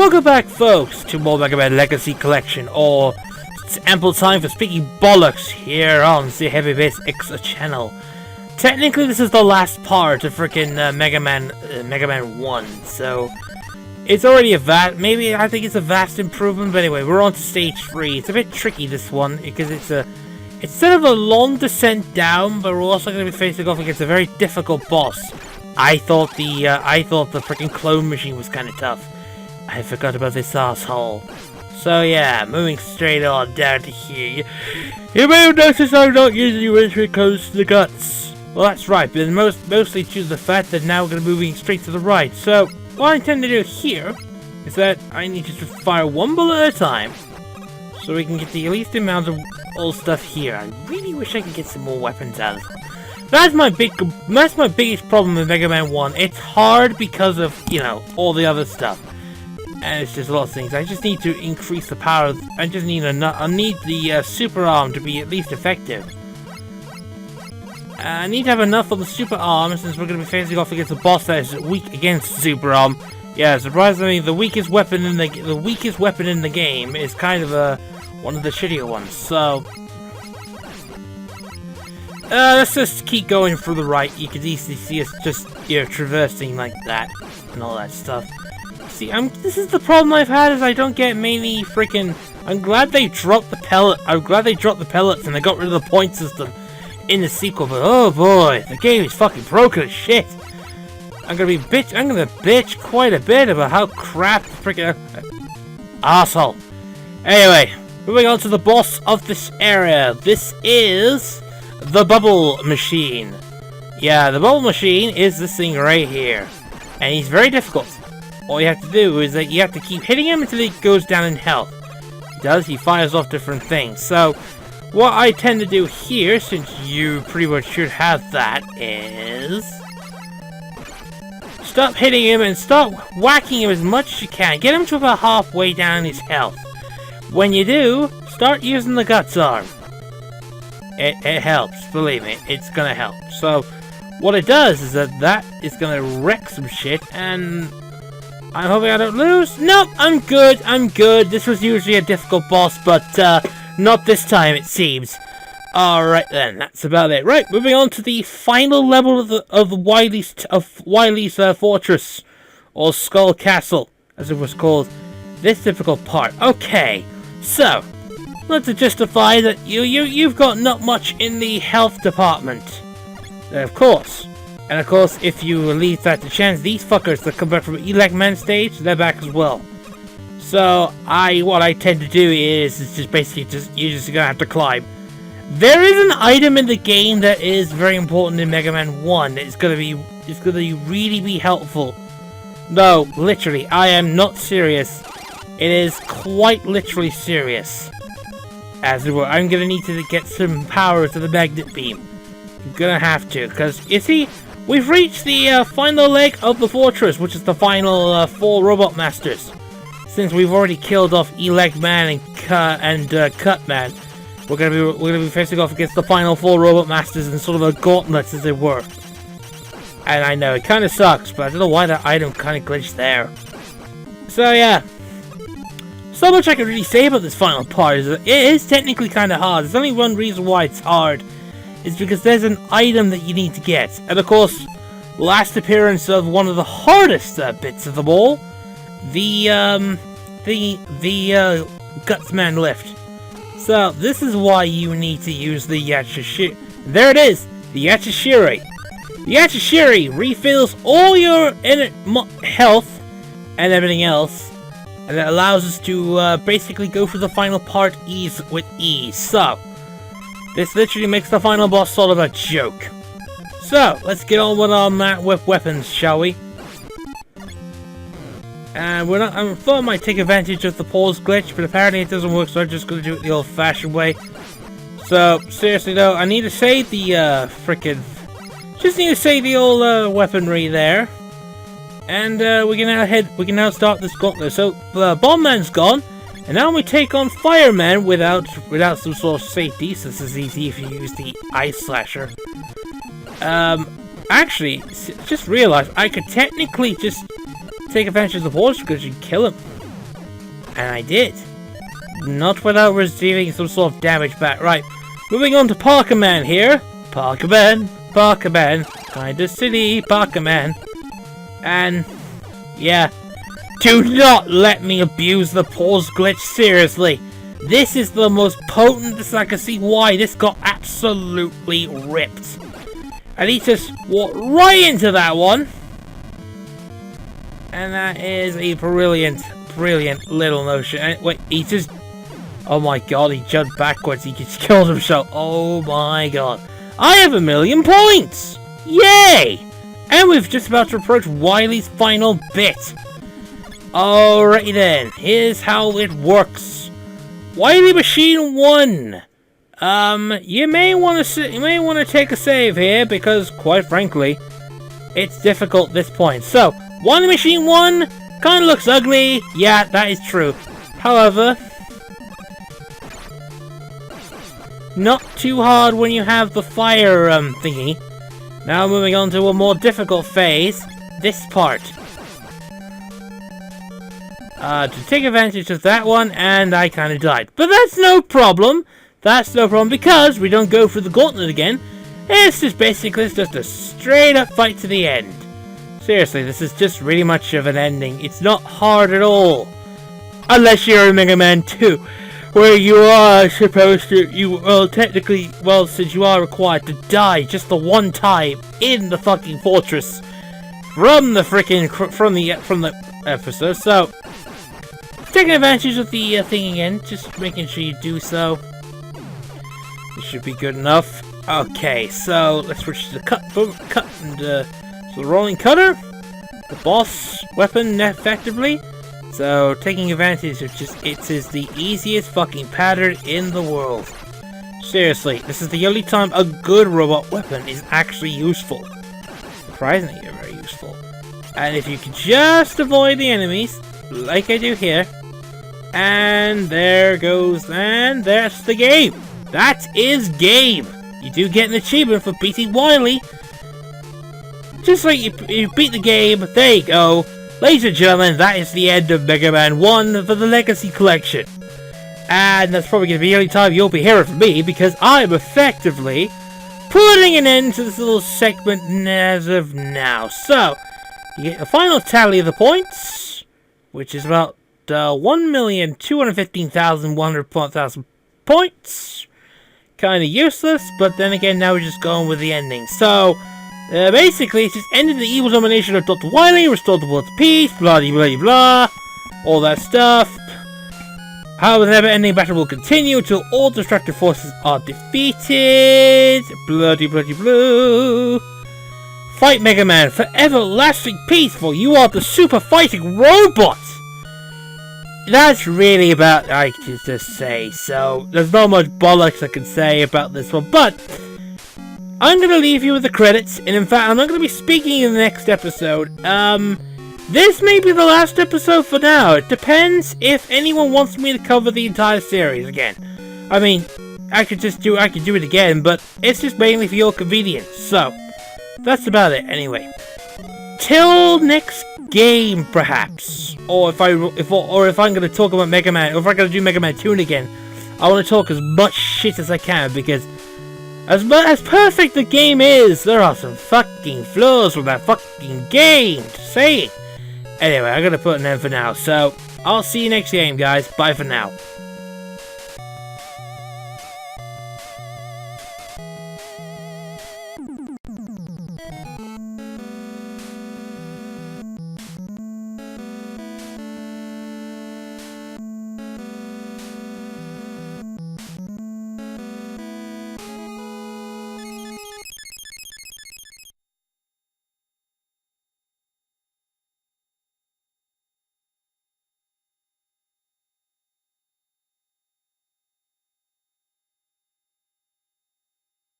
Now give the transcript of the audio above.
Welcome back, folks, to more Megaman Legacy Collection, or it's ample time for speaking bollocks here on the Heavy Bass X channel. Technically, this is the last part of frickin' Megaman 1, so it's already maybe I think it's a vast improvement, but anyway, we're on to stage 3. It's a bit tricky, this one, because it's sort of a long descent down, but we're also going to be facing off against a very difficult boss. I thought the frickin' clone machine was kind of tough. I forgot about this asshole. So yeah, moving straight on down to here. You may have noticed I'm not usually very close to the guts. Well, that's right, but mostly due to the fact that now we're going to be moving straight to the right. So what I intend to do here is that I need to just fire one bullet at a time, so we can get the least amount of old stuff here. I really wish I could get some more weapons out of them. That's my biggest problem with Mega Man 1. It's hard because of, you know, all the other stuff. And it's just a lot of things. I just need to increase the power. I just need I need the super arm to be at least effective. I need to have enough of the super arm since we're going to be facing off against a boss that is weak against super arm. Yeah, surprisingly, the weakest weapon in the game is kind of one of the shittier ones. So let's just keep going for the right. You can easily see us just, you know, traversing like that and all that stuff. See, this is the problem I've had, is I don't get many freaking. I'm glad they dropped the pellet. I'm glad they dropped the pellets and they got rid of the point system in the sequel. But oh boy, the game is fucking broken as shit. I'm gonna bitch quite a bit about how crap the freaking asshole. Anyway, moving on to the boss of this area. This is the bubble machine. Yeah, the bubble machine is this thing right here, and he's very difficult. All you have to do is that you have to keep hitting him until he goes down in health. He fires off different things. So, what I tend to do here, since you pretty much should have that, is stop hitting him and start whacking him as much as you can. Get him to about halfway down his health. When you do, start using the guts arm. It helps, believe me, it's gonna help. So, what it does is that is gonna wreck some shit, and I'm hoping I don't lose. Nope, I'm good. This was usually a difficult boss, but not this time, it seems. Alright then, that's about it. Right, moving on to the final level of Wily's fortress, or Skull Castle, as it was called. This difficult part. Okay, so let's justify that you've got not much in the health department. Of course. And of course, if you leave that to chance, these fuckers that come back from Megaman stage, they're back as well. So, what I tend to do is just basically you're just gonna have to climb. There is an item in the game that is very important in Mega Man 1. It's gonna really be helpful. No, literally, I am not serious. It is quite literally serious. As it were, I'm gonna need to get some power to the magnet beam. I'm gonna have to, because you see, we've reached the final leg of the fortress, which is the final 4 robot masters. Since we've already killed off Elegman and Cutman, we're gonna be facing off against the final 4 robot masters in sort of a gauntlet, as it were. And I know it kind of sucks, but I don't know why that item kind of glitched there. So yeah, so much I can really say about this final part is that it is technically kind of hard. There's only one reason why it's hard. It's because there's an item that you need to get. And of course, last appearance of one of the hardest bits of them all, the Gutsman lift. So this is why you need to use the Yachishiri. There it is, the Yachishiri. The Yachishiri refills all your health and everything else, and it allows us to basically go through the final part with ease. So this literally makes the final boss sort of a joke. So, let's get on with our weapons, shall we? And I thought I might take advantage of the pause glitch, but apparently it doesn't work, so I'm just going to do it the old-fashioned way. So, seriously though, I need to save the just need to save the old weaponry there. And we can now start this gauntlet. So, the Bomb Man's gone. And now we take on Fireman without some sort of safety, so this is easy if you use the Ice Slasher. Actually, just realized I could technically just take advantage of the horse because you can kill him. And I did. Not without receiving some sort of damage back. Right, moving on to Parkerman here. Parkerman, kinda silly, Parkerman. And, yeah. Do not let me abuse the pause glitch, seriously. This is the most potent, I can see why this got absolutely ripped. And he just walked right into that one. And that is a brilliant little notion. And wait, he just... Oh my god, he jumped backwards. He just killed himself. Oh my god. I have 1,000,000 points! Yay! And we've just about to approach Wily's final bit. Alrighty then. Here's how it works. Wily Machine 1. You may want to take a save here because, quite frankly, it's difficult at this point. So, Wily Machine 1 kind of looks ugly. Yeah, that is true. However, not too hard when you have the fire thingy. Now moving on to a more difficult phase. This part. To take advantage of that one, and I kind of died. But that's no problem. That's no problem because we don't go through the gauntlet again. It's just basically just a straight up fight to the end. Seriously, this is just really much of an ending. It's not hard at all. Unless you're in Mega Man 2, where you are supposed to, technically, since you are required to die just the one time in the fucking fortress from the episode. So, taking advantage of the thing again, just making sure you do so. This should be good enough. Okay, so let's switch to the cut and the rolling cutter, the boss weapon effectively. So taking advantage of it is the easiest fucking pattern in the world. Seriously, this is the only time a good robot weapon is actually useful. Surprisingly, very useful. And if you can just avoid the enemies, like I do here, and there goes, and that's the game. That is game. You do get an achievement for beating Wily. Just like you beat the game, there you go. Ladies and gentlemen, that is the end of Mega Man 1 for the Legacy Collection. And that's probably going to be the only time you'll be hearing from me, because I'm effectively putting an end to this little segment as of now. So, you get a final tally of the points, which is about 1,215,100 points. Kind of useless, but then again, now we're just going with the ending. So, basically, it's just ended the evil domination of Dr. Wily, restored the world to peace, blah blah blah blah, all that stuff. However, the never-ending battle will continue until all destructive forces are defeated. Bloody blue. Fight Mega Man for everlasting peace, for you are the super fighting robot. That's really about I can just say. So there's not much bollocks I can say about this one, but I'm going to leave you with the credits, and in fact, I'm not going to be speaking in the next episode. This may be the last episode for now. It depends if anyone wants me to cover the entire series again. I mean, I could do it again, but it's just mainly for your convenience. So, that's about it anyway. Till next game, perhaps. Or if I'm going to talk about Mega Man, or if I'm going to do Mega Man 2 again, I want to talk as much shit as I can, because as perfect the game is, there are some fucking flaws with that fucking game, to say it. Anyway, I'm going to put an end for now, so I'll see you next game, guys. Bye for now.